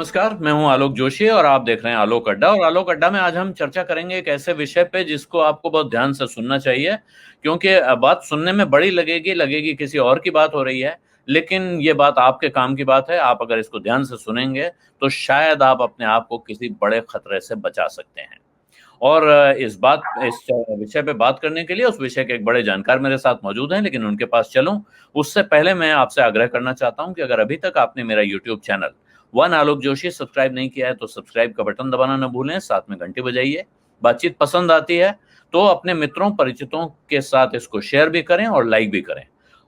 नमस्कार, मैं हूं आलोक जोशी और आप देख रहे हैं आलोक अड्डा। और आलोक अड्डा में आज हम चर्चा करेंगे एक ऐसे विषय पे जिसको आपको बहुत ध्यान से सुनना चाहिए, क्योंकि बात सुनने में बड़ी लगेगी किसी और की बात हो रही है, लेकिन ये बात आपके काम की बात है। आप अगर इसको ध्यान से सुनेंगे तो शायद आप अपने आप को किसी बड़े खतरे से बचा सकते हैं। और इस विषय पे बात करने के लिए उस विषय के एक बड़े जानकार मेरे साथ मौजूद हैं, लेकिन उनके पास चलूं उससे पहले मैं आपसे आग्रह करना चाहता हूं कि अगर अभी तक आपने मेरा यूट्यूब चैनल वन आलोक जोशी सब्सक्राइब नहीं किया है तो सब्सक्राइब का बटन दबाना न भूलें, साथ में घंटी बजाइए। बातचीत पसंद आती है तो अपने मित्रों परिचितों के साथ इसको शेयर भी करें और लाइक भी करें।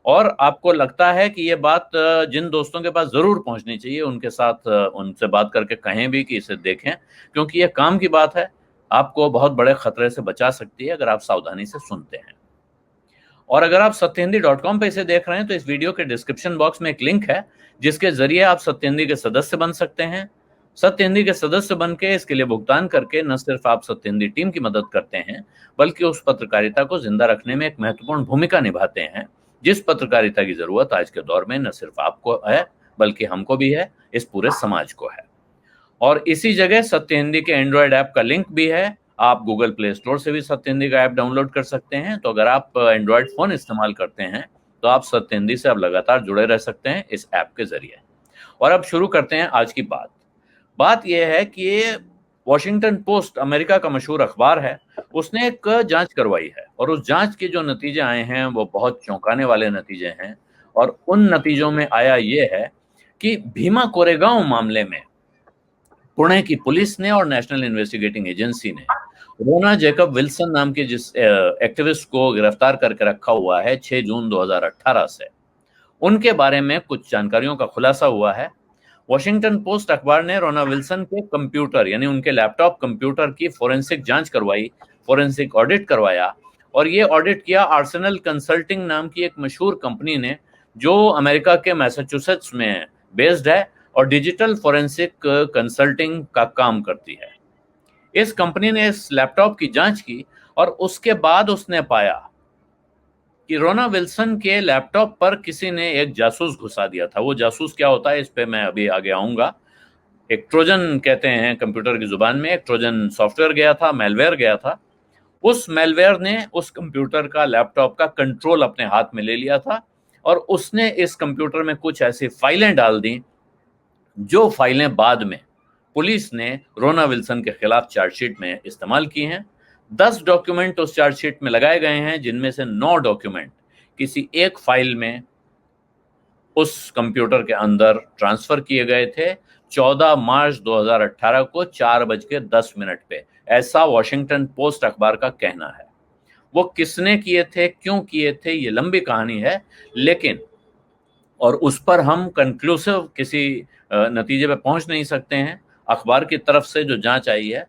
और आपको लगता है कि ये बात जिन दोस्तों के पास जरूर पहुंचनी चाहिए उनके साथ उनसे बात करके कहें भी कि इसे देखें, क्योंकि ये काम की बात है, आपको बहुत बड़े खतरे से बचा सकती है अगर आप सावधानी से सुनते हैं। और अगर आप सत्यहिंदी.com पे इसे देख रहे हैं तो इस वीडियो के डिस्क्रिप्शन बॉक्स में एक लिंक है जिसके जरिए आप सत्यहिंदी के सदस्य बन सकते हैं। सत्यहिंदी के सदस्य बन के इसके लिए भुगतान करके न सिर्फ आप सत्यहिंदी टीम की मदद करते हैं, बल्कि उस पत्रकारिता को जिंदा रखने में एक महत्वपूर्ण भूमिका निभाते हैं, जिस पत्रकारिता की जरूरत आज के दौर में न सिर्फ आपको है बल्कि हमको भी है, इस पूरे समाज को है। और इसी जगह सत्य हिंदी के एंड्रॉयड ऐप का लिंक भी है। आप गूगल प्ले स्टोर से भी सत्य हिंदी का ऐप डाउनलोड कर सकते हैं। तो अगर आप एंड्रॉयड फोन इस्तेमाल करते हैं तो आप सत्य हिंदी से अब लगातार जुड़े रह सकते हैं इस ऐप के जरिए। और अब शुरू करते हैं आज की बात। बात यह है कि वॉशिंगटन पोस्ट अमेरिका का मशहूर अखबार है, उसने एक जांच करवाई है और उस जांच के जो नतीजे आए हैं वो बहुत चौंकाने वाले नतीजे हैं। और उन नतीजों में आया ये है कि भीमा कोरेगांव मामले में पुणे की पुलिस ने और नेशनल इन्वेस्टिगेटिंग एजेंसी ने रोना जैकब विल्सन नाम के जिस एक्टिविस्ट को गिरफ्तार करके रखा हुआ है 6 जून 2018 से, उनके बारे में कुछ जानकारियों का खुलासा हुआ है। वॉशिंगटन पोस्ट अखबार ने रोना विल्सन के कंप्यूटर यानी उनके लैपटॉप कंप्यूटर की फोरेंसिक जांच करवाई, फोरेंसिक ऑडिट करवाया। और ये ऑडिट किया आर्सेनल कंसल्टिंग नाम की एक मशहूर कंपनी ने, जो अमेरिका के मैसाचुसेट्स में बेस्ड है और डिजिटल फोरेंसिक कंसल्टिंग का काम करती है। इस कंपनी ने इस लैपटॉप की जांच की और उसके बाद उसने पाया कि रोना विल्सन के लैपटॉप पर किसी ने एक जासूस घुसा दिया था। वो जासूस क्या होता है इस पे मैं अभी आगे आऊंगा। एक ट्रोजन कहते हैं कंप्यूटर की जुबान में, एक ट्रोजन सॉफ्टवेयर गया था, मेलवेयर गया था। उस मेलवेयर ने उस कंप्यूटर का, लैपटॉप का कंट्रोल अपने हाथ में ले लिया था और उसने इस कंप्यूटर में कुछ ऐसी फाइलें डाल दी जो फाइलें बाद में पुलिस ने रोना विल्सन के खिलाफ चार्जशीट में इस्तेमाल की हैं। 10 डॉक्यूमेंट उस चार्जशीट में लगाए गए हैं, जिनमें से 9 डॉक्यूमेंट किसी एक फाइल में उस कंप्यूटर के अंदर ट्रांसफर किए गए थे 14 मार्च 2018 को 4:10 पे। ऐसा वॉशिंगटन पोस्ट अखबार का कहना है। वो किसने किए थे, क्यों किए थे, ये लंबी कहानी है, लेकिन और उस पर हम कंक्लूसिव किसी नतीजे पे पहुंच नहीं सकते हैं। अखबार की तरफ से जो जांच आई है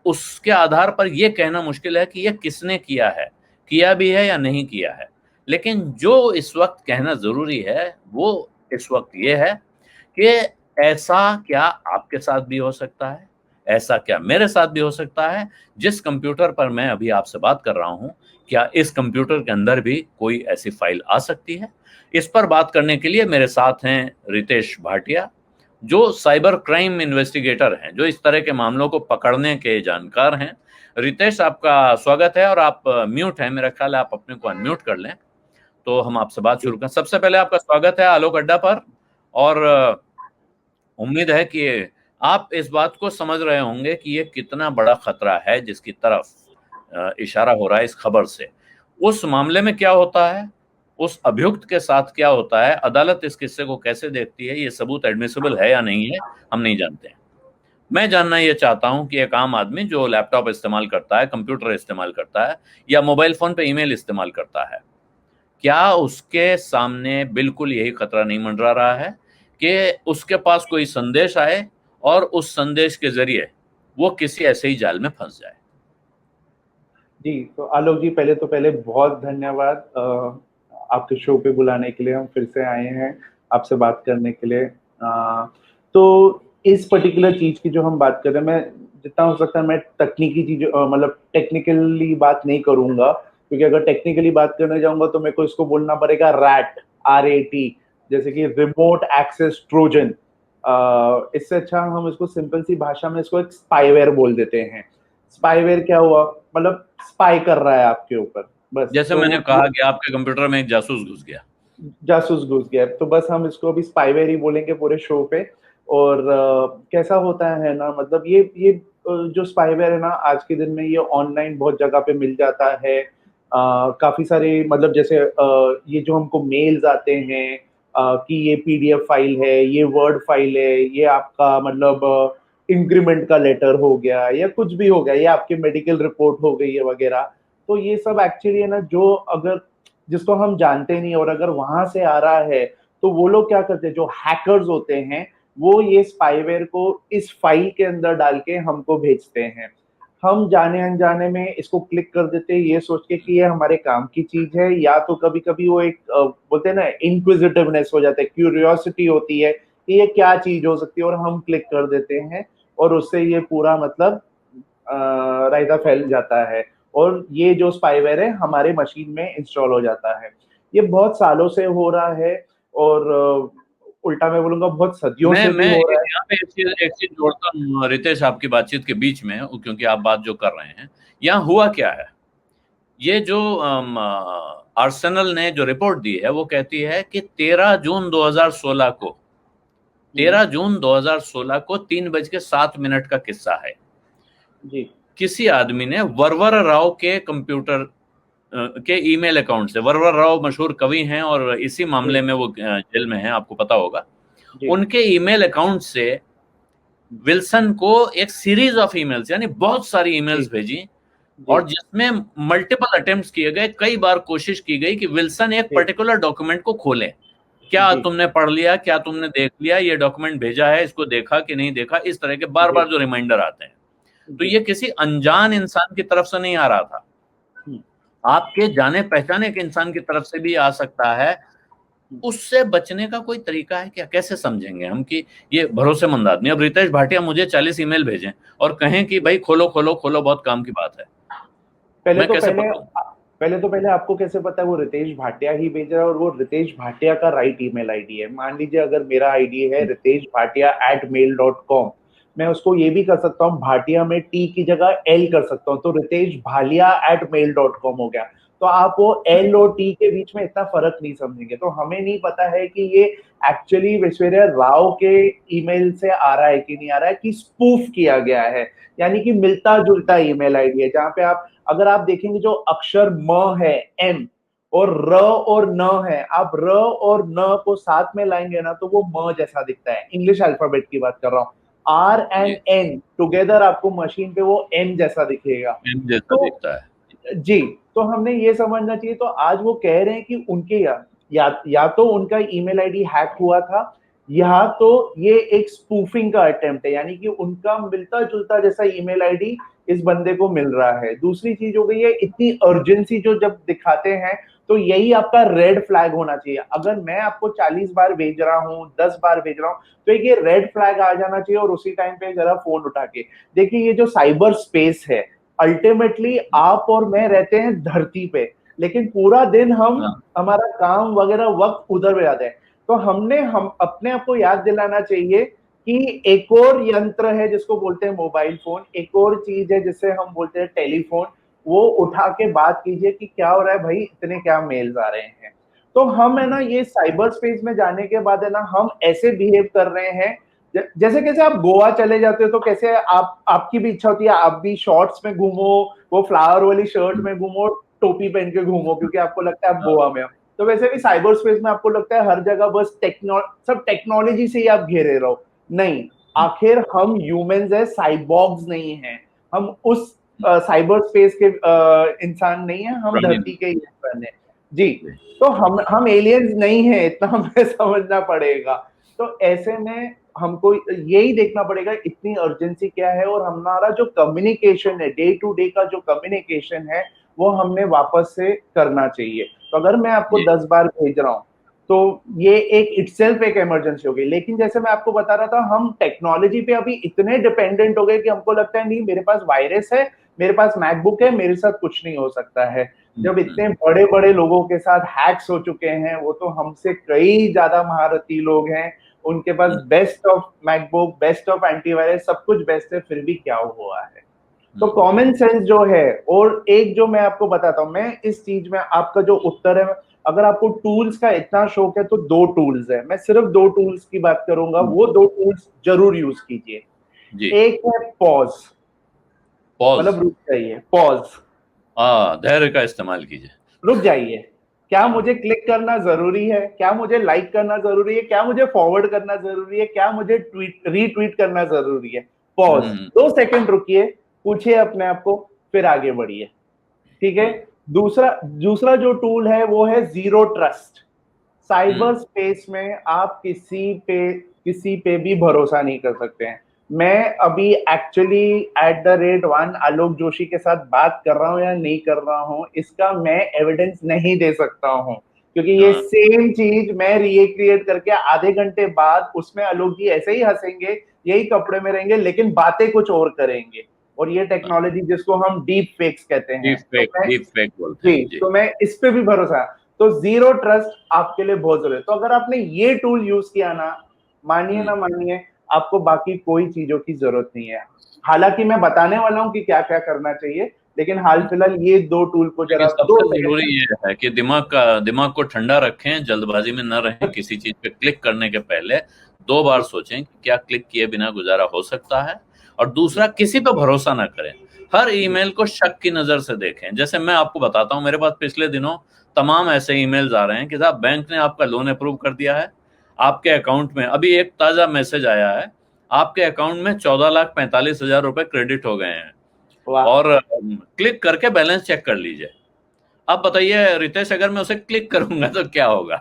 उसके आधार पर यह कहना मुश्किल है कि यह किसने किया है, किया भी है या नहीं किया है। लेकिन जो इस वक्त कहना जरूरी है वो इस वक्त यह है कि ऐसा क्या आपके साथ भी हो सकता है, ऐसा क्या मेरे साथ भी हो सकता है। जिस कंप्यूटर पर मैं अभी आपसे बात कर रहा हूं, क्या इस कंप्यूटर के अंदर भी कोई ऐसी फाइल आ सकती है? इस पर बात करने के लिए मेरे साथ हैं रितेश भाटिया, जो साइबर क्राइम इन्वेस्टिगेटर हैं, जो इस तरह के मामलों को पकड़ने के जानकार हैं। रितेश, आपका स्वागत है। और आप म्यूट हैं, मेरा ख्याल है आप अपने को अनम्यूट कर लें तो हम आपसे बात शुरू करें। सबसे पहले आपका स्वागत है आलोक अड्डा पर। और उम्मीद है कि आप इस बात को समझ रहे होंगे कि ये कितना बड़ा खतरा है जिसकी तरफ इशारा हो रहा है इस खबर से। उस मामले में क्या होता है, उस अभियुक्त के साथ क्या होता है, अदालत इस किस्से को कैसे देखती है, ये सबूत एडमिसिबल है या नहीं है, हम नहीं जानते हैं। मैं जानना ये चाहता हूं कि एक आम आदमी जो लैपटॉप इस्तेमाल करता है, कंप्यूटर इस्तेमाल करता है या मोबाइल फोन पे ईमेल इस्तेमाल करता है, क्या उसके सामने बिल्कुल यही खतरा नहीं मंडरा रहा है कि उसके पास कोई संदेश आए और उस संदेश के जरिए वो किसी ऐसे ही जाल में फंस जाए? जी, तो आलोक जी, पहले बहुत धन्यवाद आपके शो पे बुलाने के लिए। हम फिर से आए हैं आपसे बात करने के लिए। तो इस पर्टिकुलर चीज की जो हम बात कर रहे हैं, मैं जितना हो सकता है मैं तकनीकी चीज मतलब टेक्निकली बात नहीं करूंगा, क्योंकि अगर टेक्निकली बात करने जाऊंगा तो मेरे को इसको बोलना पड़ेगा RAT, RAT, जैसे कि रिमोट एक्सेस ट्रोजन। इससे अच्छा हम इसको सिंपल सी भाषा में इसको एक स्पाईवेयर बोल देते हैं। स्पाईवेयर क्या हुआ, मतलब स्पाई कर रहा है आपके ऊपर, बस। जैसे तो मैंने कहा कि आपके कंप्यूटर में एक जासूस घुस गया। जासूस घुस गया, तो बस हम इसको अभी स्पाईवेयर ही बोलेंगे पूरे शो पे। और कैसा होता है ना, मतलब ये जो स्पाईवेयर है ना, आज के दिन में ये ऑनलाइन बहुत जगह पे मिल जाता है। काफी सारे, मतलब जैसे ये जो हमको मेल्स आते हैं कि ये पीडीएफ फाइल है, ये वर्ड फाइल है, ये आपका मतलब इंक्रीमेंट का लेटर हो गया या कुछ भी हो गया, ये आपकी मेडिकल रिपोर्ट हो गई है वगैरह। तो ये सब एक्चुअली है ना, जो अगर जिसको हम जानते नहीं, और अगर वहां से आ रहा है, तो वो लोग क्या करते हैं, जो हैकर्स होते हैं, वो ये स्पाईवेयर को इस फाइल के अंदर डाल के हमको भेजते हैं। हम जाने अनजाने में इसको क्लिक कर देते हैं, ये सोच के कि ये हमारे काम की चीज है, या तो कभी कभी वो एक बोलते हैं ना, इंक्विजिटिवनेस हो जाता है, क्यूरियोसिटी होती है कि ये क्या चीज हो सकती है, और हम क्लिक कर देते हैं, और उससे ये पूरा मतलब रायता फैल जाता है, और ये जो स्पाईवेयर है हमारे मशीन में इंस्टॉल हो जाता है। ये बहुत सालों से हो रहा है, और उल्टा मैं बोलूंगा बहुत सदियों मैं से भी मैं हो रहा है। यहाँ पे एक चीज जोड़ता हूँ रितेश, आपकी बातचीत के बीच में, क्योंकि आप बात जो कर रहे हैं, यहाँ हुआ क्या है। ये जो आर्सेनल ने जो रिपोर्ट दी है वो कहती है कि 13 जून 2016 को 3:07 का किस्सा है। जी किसी आदमी ने वरवर राव के कंप्यूटर के ईमेल अकाउंट से, वरवर राव मशहूर कवि हैं और इसी जी मामले में वो जेल में हैं, आपको पता होगा। जी उनके ईमेल अकाउंट से विल्सन को एक सीरीज ऑफ ईमेल्स, यानी बहुत सारी जी ईमेल्स भेजी, जी और जिसमें मल्टीपल अटेम्प्ट्स किए गए, कई बार कोशिश की गई कि विल्सन एक जी पर्टिकुलर डॉक्यूमेंट को खोले। क्या जी तुमने पढ़ लिया, क्या तुमने देख लिया, ये डॉक्यूमेंट भेजा है, इसको देखा कि नहीं देखा, इस तरह के बार जी बार जो रिमाइंडर आते हैं। तो जी ये किसी अनजान इंसान की तरफ से नहीं आ रहा था, हम्म, आपके जाने पहचाने के इंसान की तरफ से भी आ सकता है। हम्म। उससे बचने का कोई तरीका है क्या, कैसे समझेंगे हम कि ये भरोसेमंद आदमी। अब रितेश भाटिया मुझे 40 ईमेल भेजें और कहें कि भाई खोलो खोलो खोलो, बहुत काम की बात है, पहले मैं तो कैसे पहले पकड़ूं। पहले तो पहले आपको कैसे पता है वो रितेश भाटिया ही भेज रहा है, और वो रितेश भाटिया का राइट ईमेल आईडी है। मान लीजिए अगर मेरा आईडी है riteshbhatia@mail.com, मैं उसको ये भी कर सकता हूँ, भाटिया में टी की जगह एल कर सकता हूँ, तो रितेश भालिया @mail.com हो गया। तो आप वो एल और टी के बीच में इतना फर्क नहीं समझेंगे। तो हमें नहीं पता है कि ये एक्चुअली विश्वेश्वर राव के ईमेल से आ रहा है कि नहीं आ रहा है, कि स्पूफ किया गया है, यानी कि मिलता जुलता ईमेल आईडी है, जहां पे आप, अगर आप देखेंगे जो अक्षर म है, एम, और र और न है, आप र और न को साथ में लाएंगे ना, तो वो म जैसा दिखता है। इंग्लिश अल्फाबेट की बात कर रहा हूँ। R and G, N together आपको मशीन पे वो एम जैसा दिखेगा। एम जैसा तो दिखता है। जी, तो हमने ये समझना चाहिए। तो आज वो कह रहे हैं कि उनके या तो उनका ईमेल आईडी हैक हुआ था, या तो ये एक स्पूफिंग का अटेम्प्ट है, यानी कि उनका मिलता जुलता जैसा ईमेल आईडी इस बंदे को मिल रहा है। दूसरी चीज हो गई है इतनी अर्जेंसी जो जब दिखाते हैं, तो यही आपका रेड फ्लैग होना चाहिए। अगर मैं आपको 40 बार भेज रहा हूँ, 10 बार भेज रहा हूँ, तो एक ये रेड फ्लैग आ जाना चाहिए, और उसी टाइम पे जरा फोन उठा के देखिए। ये जो साइबर स्पेस है, अल्टीमेटली आप और मैं रहते हैं धरती पे, लेकिन पूरा दिन हम, हाँ, हमारा काम वगैरह वक्त उधर में जाता है। तो हम अपने आप को याद दिलाना चाहिए कि एक और यंत्र है जिसको बोलते हैं मोबाइल फोन, एक और चीज है जिसे हम बोलते हैं टेलीफोन। वो उठा के बात कीजिए कि क्या हो रहा है भाई, इतने क्या मेल्स आ रहे हैं। तो हम है ना, ये साइबर स्पेस में जाने के बाद है ना, हम ऐसे बिहेव कर रहे हैं जैसे कैसे आप गोवा चले जाते हो, तो कैसे आप, आपकी भी इच्छा होती है आप भी शॉर्ट्स में घूमो, वो फ्लावर वाली शर्ट में घूमो, टोपी पहन के घूमो, क्योंकि आपको लगता है आप हाँ, गोवा में हो। तो वैसे भी साइबर स्पेस में आपको लगता है हर जगह बस सब टेक्नोलॉजी से ही आप घेरे रहो। नहीं, आखिर हम ह्यूमंस है, साइबॉर्ग्स नहीं है। हम उस साइबर स्पेस के इंसान नहीं है, हम प्राणी धरती के ही इंसान है। जी, तो हम एलियंस नहीं है, इतना हमें समझना पड़ेगा। तो ऐसे में हमको यही देखना पड़ेगा इतनी अर्जेंसी क्या है, और हमारा जो कम्युनिकेशन है, डे टू डे का जो कम्युनिकेशन है, वो हमने वापस से करना चाहिए। तो अगर मैं आपको जी, 10 बार भेज रहा हूँ, तो ये एक इटसेल्फ एक इमरजेंसी हो गई। लेकिन जैसे मैं आपको बता रहा था, हम टेक्नोलॉजी पे अभी इतने डिपेंडेंट हो गए कि हमको लगता है नहीं, मेरे पास वायरस है, मेरे पास मैकबुक है, मेरे साथ कुछ नहीं हो सकता है। जब इतने बड़े बड़े लोगों के साथ हैक्स हो चुके हैं, वो तो हमसे कई ज्यादा महारथी लोग हैं, उनके पास best of MacBook, best of antivirus, सब कुछ बेस्ट है, फिर भी क्या हुआ है। तो कॉमन सेंस जो है, और एक जो मैं आपको बताता हूं, मैं इस चीज में आपका जो उत्तर है, अगर आपको टूल्स का इतना शौक है तो दो टूल्स है, मैं सिर्फ दो टूल्स की बात करूंगा, वो दो टूल्स जरूर यूज कीजिए। जी। एक है पॉज, पॉज। मतलब रुक जाइए, पॉज, हाँ, धैर्य का इस्तेमाल कीजिए। रुक जाइए, क्या हाँ। मुझे क्लिक करना जरूरी है, क्या मुझे लाइक करना जरूरी है, क्या मुझे फॉरवर्ड करना जरूरी है, क्या मुझे ट्वीट रीट्वीट करना जरूरी है। पॉज, हम्म। 2 सेकंड रुकिए, पूछिए अपने आप को, फिर आगे बढ़िए। ठीक है। हम्म। दूसरा दूसरा जो टूल है वो है जीरो ट्रस्ट। हम्म। साइबर स्पेस में आप किसी पे भी भरोसा नहीं कर सकते हैं। मैं अभी एक्चुअली @1 आलोक जोशी के साथ बात कर रहा हूं या नहीं कर रहा हूं, इसका मैं एविडेंस नहीं दे सकता हूं, क्योंकि ये हाँ। सेम चीज मैं रिक्रिएट करके आधे घंटे बाद उसमें आलोक जी ऐसे ही हंसेंगे, यही कपड़े में रहेंगे, लेकिन बातें कुछ और करेंगे। और ये टेक्नोलॉजी जिसको हम डीप फेक्स कहते हैं, तो मैं, डीप फेक बोलते जी, हैं जी। तो मैं इस पे भी भरोसा, तो जीरो ट्रस्ट आपके लिए बहुत जरूरी है। तो अगर आपने ये टूल यूज किया ना, मानिए हम्म। ना मानिए, आपको बाकी कोई चीजों की जरूरत नहीं है। हालांकि मैं बताने वाला हूं कि क्या क्या करना चाहिए, लेकिन हाल फिलहाल ये दो टूल को लेकिन जरा दो सबसे जरूरी सेकंड। ये है कि दिमाग को ठंडा रखें, जल्दबाजी में न रहें, किसी चीज पे क्लिक करने के पहले 2 बार सोचें कि क्या क्लिक किए बिना गुजारा हो सकता है। और दूसरा, किसी पे भरोसा ना करें। हर ईमेल को शक की नजर से देखें। जैसे मैं आपको बताता हूँ, मेरे पास पिछले दिनों तमाम ऐसे ईमेल्स आ रहे हैं कि साहब बैंक ने आपका लोन अप्रूव कर दिया है, आपके अकाउंट में अभी एक ताजा मैसेज आया है, आपके अकाउंट में 14,45,000 रुपए क्रेडिट हो गए हैं, वाह। और क्लिक करके बैलेंस चेक कर लीजिए। अब बताइए रितेश, अगर मैं उसे क्लिक करूंगा तो क्या होगा?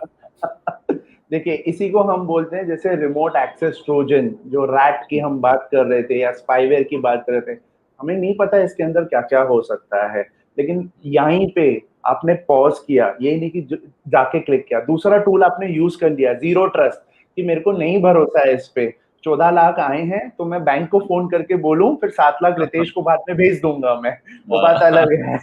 देखिए, इसी को हम बोलते हैं, जैसे रिमोट एक्सेस ट्रोजन, जो रैट की हम बात कर रहे थे या स्पाईवेयर की बात कर रहे थे, हमें नहीं पता इसके अंदर क्या क्या हो सकता है, लेकिन यहीं पे आपने पॉज किया, ये नहीं कि जाके क्लिक किया। दूसरा टूल आपने यूज कर लिया, जीरो ट्रस्ट, कि मेरे को नहीं भरोसा है इस पे, 14 लाख आए हैं तो मैं बैंक को फोन करके बोलूं, फिर 7 लाख रितेश को बाद में भेज दूंगा मैं, वो बात अलग है।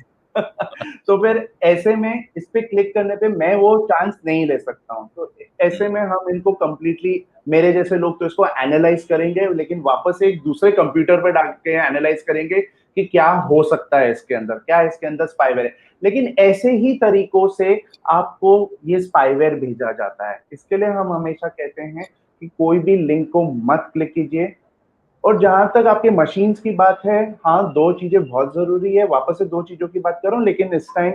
तो फिर ऐसे में इस पे क्लिक करने पे मैं वो चांस नहीं ले सकता हूँ। तो ऐसे में हम इनको कंप्लीटली, मेरे जैसे लोग तो इसको एनालाइज करेंगे, लेकिन वापस एक दूसरे कंप्यूटर पे डाल के एनालाइज करेंगे कि क्या हो सकता है इसके अंदर, क्या इसके अंदर स्पाईवेयर है। लेकिन ऐसे ही तरीकों से आपको ये स्पाईवेयर भेजा जाता है। इसके लिए हम हमेशा कहते हैं कि कोई भी लिंक को मत क्लिक कीजिए। और जहां तक आपके मशीन्स की बात है, हाँ, दो चीजें बहुत जरूरी है, वापस से दो चीजों की बात करूं, लेकिन इस टाइम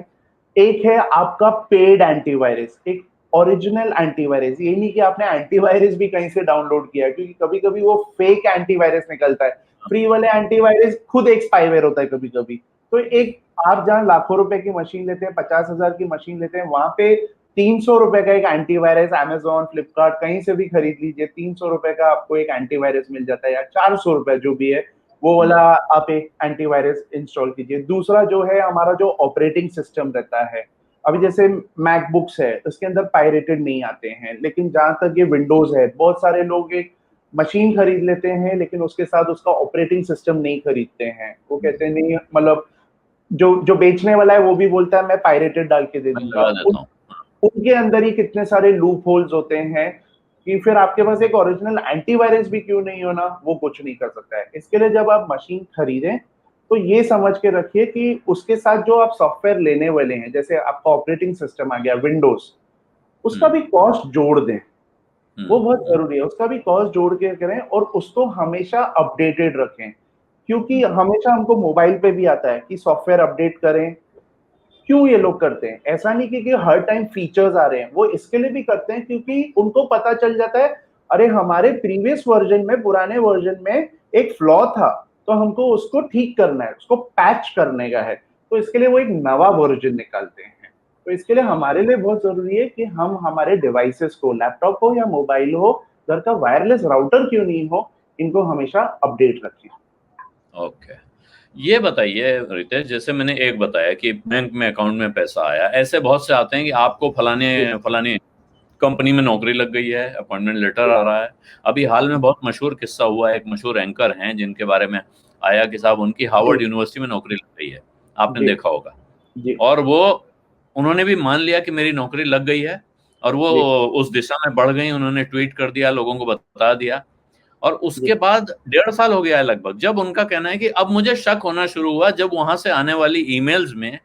एक है आपका पेड एंटीवायरस, एक ओरिजिनल एंटीवायरस। ये नहीं कि आपने एंटीवायरस भी कहीं से डाउनलोड किया है, क्योंकि कभी कभी वो फेक एंटीवायरस निकलता है। फ्री वाले एंटीवायरस खुद एक स्पाईवेयर होता है कभी कभी। तो एक, आप जहां लाखों रुपए की मशीन लेते हैं, 50,000 की मशीन लेते हैं, वहां पे 300 रुपए का एक एंटीवायरस अमेजोन, फ्लिपकार्ट, कहीं से भी खरीद लीजिए, 300 रुपए का आपको एक एंटीवायरस मिल जाता है, या 400 रुपए जो भी है, वो वाला आप एक एंटीवायरस इंस्टॉल कीजिए। दूसरा जो है हमारा जो ऑपरेटिंग सिस्टम रहता है, अभी जैसे मैकबुक्स है, उसके अंदर पायरेटेड नहीं आते हैं, लेकिन जहां तक ये विंडोज है, बहुत सारे लोग एक मशीन खरीद लेते हैं लेकिन उसके साथ उसका ऑपरेटिंग सिस्टम नहीं खरीदते हैं। वो कहते हैं नहीं, मतलब जो जो बेचने वाला है वो भी बोलता है मैं पायरेटेड डाल के दे मैं दूंगा। लगा देता हूँ। उनके अंदर ही कितने सारे लूप होल्स होते हैं कि फिर आपके पास एक ओरिजिनल एंटीवायरस भी क्यों नहीं होना, वो कुछ नहीं कर सकता है। इसके लिए जब आप मशीन खरीदें तो ये समझ के रखिए कि उसके साथ जो आप सॉफ्टवेयर लेने वाले हैं, जैसे आपका ऑपरेटिंग सिस्टम आ गया विंडोज, उसका हम्म। भी कॉस्ट जोड़ दें। वो बहुत हम्म। जरूरी है, उसका भी कॉस्ट जोड़ के करें, और उसको हमेशा अपडेटेड रखें। क्योंकि हम्म। हमेशा हमको मोबाइल पे भी आता है कि सॉफ्टवेयर अपडेट करें। क्यों ये लोग करते हैं? ऐसा नहीं कि हर टाइम फीचर्स आ रहे हैं, वो इसके लिए भी करते हैं क्योंकि उनको पता चल जाता है, अरे हमारे प्रीवियस वर्जन में, पुराने वर्जन में एक फ्लॉ था, तो हमको उसको ठीक करना है, उसको पैच करने का है, तो इसके लिए वो एक नवा वर्जन निकालते हैं। तो इसके लिए हमारे लिए बहुत जरूरी है कि हम हमारे डिवाइसेस को, लैपटॉप हो या मोबाइल हो, घर का वायरलेस राउटर क्यों नहीं हो, इनको हमेशा अपडेट रखें। ओके। ये बताइए रितेश, जैसे मैंने एक बताया कि बैंक में अकाउंट में पैसा आया, ऐसे बहुत से आते हैं कि आपको फलाने जी, फलानी कंपनी में नौकरी लग गई है, अपॉइंटमेंट लेटर जी, आ रहा है। अभी हाल में बहुत मशहूर किस्सा हुआ है, एक मशहूर एंकर हैं जिनके बारे में आया कि साहब उनकी जी, हार्वर्ड यूनिवर्सिटी में नौकरी लग गई है, आपने जी, देखा होगा। जी, और वो, उन्होंने भी मान लिया कि मेरी नौकरी लग गई है, और वो जी, उस दिशा में बढ़ गई, उन्होंने ट्वीट कर दिया, लोगों को बता दिया। और उसके जी, बाद 1.5 साल हो गया है लगभग, जब उनका कहना है कि अब मुझे शक होना शुरू हुआ जब वहां से आने वाली ईमेल्स में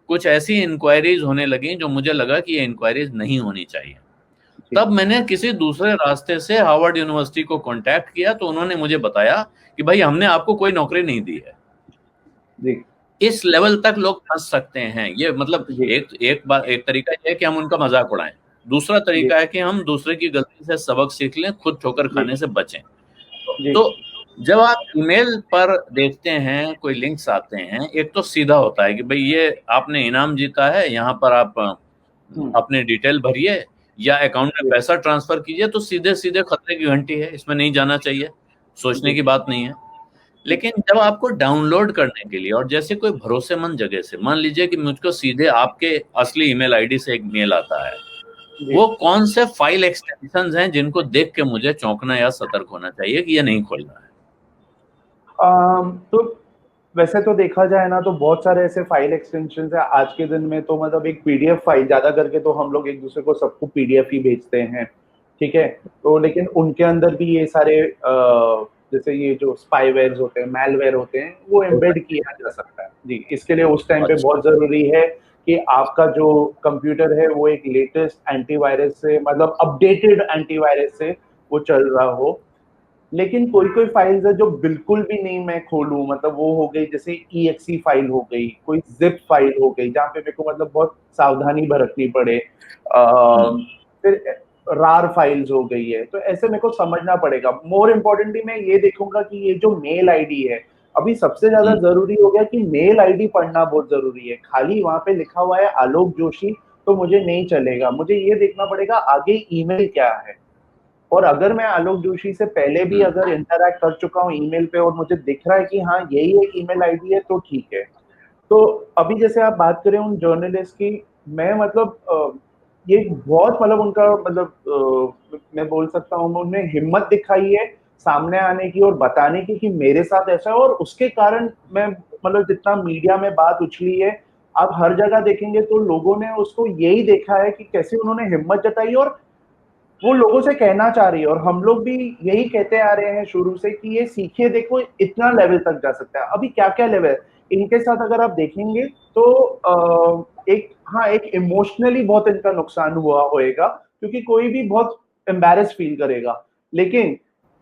कुछ ऐसी इंक्वायरीज होने लगी जो मुझे लगा कि ये इंक्वायरीज नहीं होनी चाहिए। जी, तब मैंने किसी दूसरे रास्ते से हार्वर्ड यूनिवर्सिटी को कांटेक्ट किया, तो उन्होंने मुझे बताया कि भाई हमने आपको कोई नौकरी नहीं दी है। जी, इस लेवल तक लोग फंस सकते हैं। ये मतलब जी, एक एक बात, एक तरीका ये है कि हम उनका मजाक उड़ाएं, दूसरा जी, तरीका है कि हम दूसरे की गलती से सबक सीख लें, खुद ठोकर जी, खाने से बचें। जी, तो जब आप ईमेल पर देखते हैं कोई लिंक्स आते हैं, एक तो सीधा होता है कि भाई ये आपने इनाम जीता है, यहाँ पर आप हुँ, अपने डिटेल भरिए या अकाउंट में जी, पैसा ट्रांसफर कीजिए, तो सीधे सीधे खतरे की घंटी है, इसमें नहीं जाना चाहिए, सोचने जी, की बात नहीं है। लेकिन जब आपको डाउनलोड करने के लिए और जैसे कोई भरोसेमंद जगह से, मान लीजिए कि मुझको सीधे आपके असली ईमेल आईडी से एक मेल आता है, जी। वो कौन से फाइल एक्सटेंशंस हैं जिनको देख के मुझे चौंकना या सतर्क होना चाहिए कि ये नहीं खोलना है? तो वैसे तो देखा जाए ना तो बहुत सारे ऐसे फाइल एक्सटेंशंस हैं आज के दिन में तो मतलब एक पीडीएफ फाइल ज़्यादा करके तो हम लोग एक-दूसरे को सबको पीडीएफ ही भेजते हैं, ठीक है? तो लेकिन उनके अंदर भी ये सारे जैसे ये जो स्पाईवेयर्स होते हैं, मैलवेयर होते हैं, वो एम्बेड किया जा सकता है। जी, इसके लिए उस टाइम पे अच्छा। बहुत ज़रूरी है कि आपका जो कंप्यूटर है वो एक लेटेस्ट एंटीवायरस से मतलब अपडेटेड एंटीवायरस से वो चल रहा हो। लेकिन कोई-कोई फाइल्स है जो बिल्कुल भी नहीं मैं खोलूँ मतलब वो हो गई जैसे ईएक्सई फाइल हो गई, कोई ज़िप फाइल हो गई, जहाँ पे मेरे को मतलब बहुत सावधानी बरतनी पड़े। हम्म। फिर रार फाइल्स हो गई है, तो ऐसे मेरे को समझना पड़ेगा। मोर इम्पोर्टेंटली मैं ये देखूँगा कि ये जो मेल आईडी है, अभी सबसे ज़्यादा हम्म। ज़रूरी हो गया कि मेल आईडी पढ़ना बहुत ज़रूरी है। खाली वहाँ पे लिखा हुआ है आलोक जोशी, तो मुझे नहीं चलेगा। मुझे ये देखना पड़ेगा आगे ईमेल क्या है। और अगर मैं आलोक जोशी से पहले भी हम्म। अगर इंटरैक्ट कर चुका हूँ ईमेल पे और मुझे दिख रहा है कि हाँ, यही एक ईमेल आईडी है तो ठीक है। तो अभी जैसे आप बात करें उन जर्नलिस्ट की, मैं मतलब ये बहुत मतलब उनका मतलब मैं बोल सकता हूँ उन्होंने हिम्मत दिखाई है सामने आने की और बताने की कि मेरे साथ ऐसा है और उसके कारण मैं मतलब जितना मीडिया में बात उछली है, आप हर जगह देखेंगे तो लोगों ने उसको यही देखा है कि कैसे उन्होंने हिम्मत जताई और वो लोगों से कहना चाह रही है और हम लोग भी यही कहते आ रहे हैं शुरू से कि ये सीखिए देखो इतना लेवल तक जा सकता है। अभी क्या-क्या लेवल है, इनके साथ अगर आप देखेंगे तो एक हाँ, एक इमोशनली बहुत इनका नुकसान हुआ होएगा क्योंकि कोई भी बहुत एम्बैरेस फील करेगा। लेकिन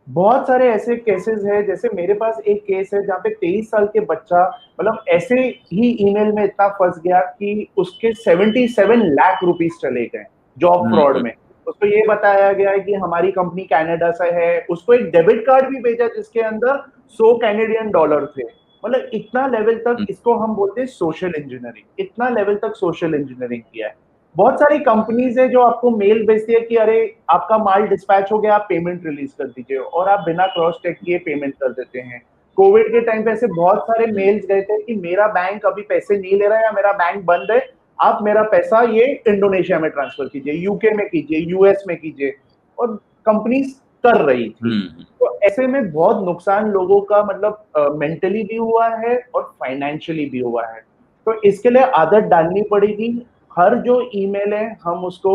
बहुत सारे ऐसे केसेज़ हैं जैसे मेरे पास एक केस है जहाँ पे 23 साल के बच्चा मतलब ऐसे ही ईमेल में इतना फँस गया कि उसके 77 लाख रुपीज़ चले गए, जॉब हम्म। फ्रॉड में। उसको ये बताया गया है कि हमारी कंपनी कनाडा से है, उसको एक डेबिट कार्ड भी भेजा जिसके अंदर 100 कैनेडियन डॉलर थे। मतलब इतना लेवल तक हम्म। इसको हम बोलते हैं सोशल इंजीनियरिंग, इतना लेवल तक सोशल इंजीनियरिंग किया है। बहुत सारी कंपनीज़ हैं जो आपको मेल भेजती है कि अरे आपका माल डिस्पैच हो गया, आप पेमेंट रिलीज़ कर दीजिए और आप बिना क्रॉस चेक किए पेमेंट कर देते हैं। कोविड के टाइम पे ऐसे बहुत सारे हम्म। मेल्स गए थे कि मेरा बैंक अभी पैसे नहीं ले रहा है या मेरा बैंक बंद है, आप मेरा पैसा ये इंडोनेशिया में ट्रांसफर कीजिए, यूके में कीजिए, यूएस में कीजिए और कंपनीज कर रही थी। हम्म। तो ऐसे में बहुत नुकसान लोगों का मतलब मेंटली भी हुआ है और फाइनेंशियली भी हुआ है। तो इसके लिए आदत डालनी पड़ेगी। हर जो ईमेल है हम उसको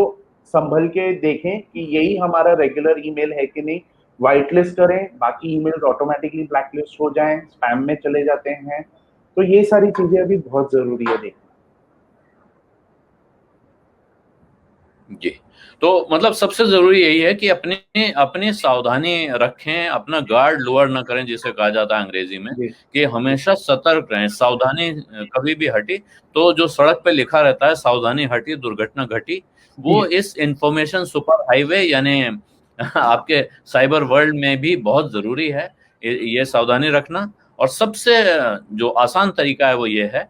संभल के देखें कि यही हमारा रेगुलर ईमेल है कि नहीं, व्हाइट लिस्ट करें, बाकी ईमेल्स ऑटोमैटिकली ब्लैक लिस्ट हो जाएँ, स्पैम में चले जाते हैं। तो ये सारी चीज़ें अभी बहुत ज़रूरी है देखना। जी। तो मतलब सबसे ज़रूरी यही है कि अपनी अपनी सावधानी रखें, अपना गार्ड लोअर ना करें जिसे कहा जाता है अंग्रेजी में, जी, कि जी, हमेशा सतर्क रहें, सावधानी कभी भी हटी तो जो सड़क पे लिखा रहता है सावधानी हटी दुर्घटना घटी, वो जी, इस इंफॉर्मेशन सुपर हाईवे यानी आपके साइबर वर्ल्ड में भी बहुत ज़रूरी है ये सावधानी रखना। और सबसे जो आसान तरीका है वो ये है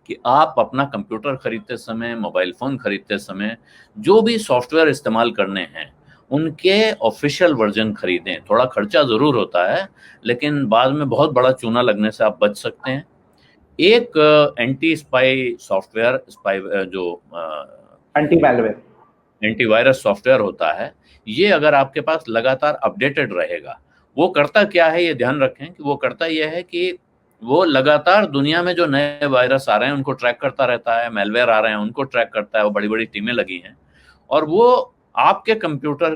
कि आप अपना कंप्यूटर खरीदते समय, मोबाइल फ़ोन खरीदते समय, जो भी सॉफ्टवेयर इस्तेमाल करने हैं, उनके ऑफ़िशियल वर्ज़न खरीदें। थोड़ा खर्चा ज़रूर होता है, लेकिन बाद में बहुत बड़ा चूना लगने से आप बच सकते हैं। एक एंटी स्पाई सॉफ्टवेयर जो एंटी मैलवेयर। एंटीवायरस सॉफ्टवेयर होता है, ये अगर आपके पास लगातार अपडेटेड रहेगा, वो करता क्या है ये ध्यान रखें कि वो करता ये है कि वो लगातार दुनिया में जो नए वायरस आ रहे हैं उनको ट्रैक करता रहता है, मैलवेयर आ रहे हैं उनको ट्रैक करता है, वो बड़ी-बड़ी टीमें लगी हैं और वो आपके कंप्यूटर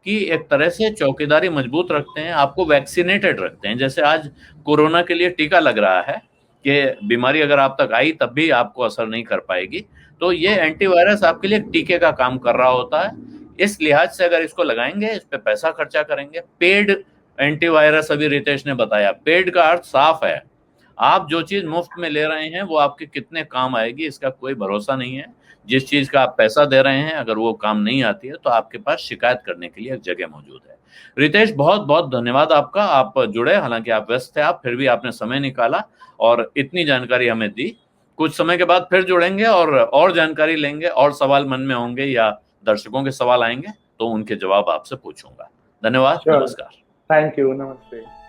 की एक तरह से चौकीदारी मजबूत रखते हैं, आपको वैक्सीनेटेड रखते हैं। जैसे आज कोरोना के लिए टीका लग रहा है कि बीमारी अगर आप तक आई तब भी आपको असर नहीं कर पाएगी, तो ये एंटीवायरस आपके लिए टीके का काम कर रहा होता है। इस लिहाज से अगर इसको लगाएंगे, इस पे पैसा खर्चा करेंगे, पेड एंटीवायरस, अभी रितेश ने बताया, पेड का अर्थ साफ है, आप जो चीज मुफ्त में ले रहे हैं वो आपके कितने काम आएगी इसका कोई भरोसा नहीं है। जिस चीज का आप पैसा दे रहे हैं अगर वो काम नहीं आती है तो आपके पास शिकायत करने के लिए एक जगह मौजूद है। रितेश, बहुत बहुत धन्यवाद आपका, आप जुड़े, हालांकि आप व्यस्त थे, आप फिर भी आपने समय निकाला और इतनी जानकारी हमें दी। कुछ समय के बाद फिर जुड़ेंगे और जानकारी लेंगे, और सवाल मन में होंगे या दर्शकों के सवाल आएंगे तो उनके जवाब आपसे पूछूंगा। धन्यवाद, श्योर, नमस्कार। थैंक यू, नमस्ते।